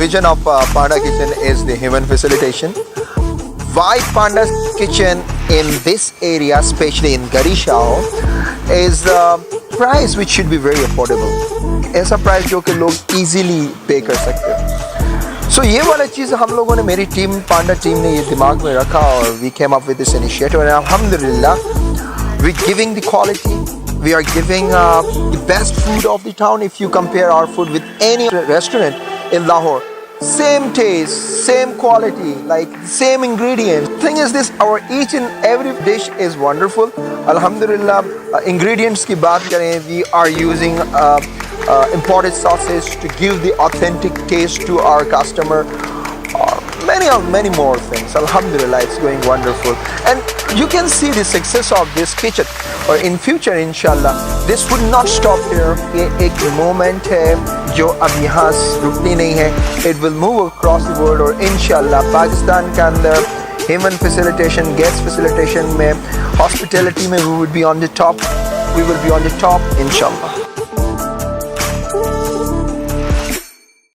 vision of Panda Kitchen is the human facilitation. Why Panda's Kitchen in this area, especially in Ghari Shahu, is the price which should be very affordable. ऐसा price जो कि लोग easily pay कर सकते हैं. So ये वाला चीज़ हम लोगों ने मेरी टीम पांडा टीम ने ये दिमाग में रखा और we came up with this initiative and alhamdulillah we're giving the quality. We are giving the best food of the town. If you compare our food with any restaurant in Lahore, same taste, same quality, like same ingredients. Thing is this, our each and every dish is wonderful. Alhamdulillah, ingredients ki baat kare, we are using imported sauces to give the authentic taste to our customer. Many more things. Alhamdulillah, it's going wonderful. And you can see the success of this kitchen. Or in future, inshallah, this would not stop here. ये एक moment है जो अब यहाँ रुकनी नहीं है. It will move across the world और inshallah Pakistan के अंदर human facilitation, guest facilitation में, hospitality में we would be on the top. We will be on the top, inshallah.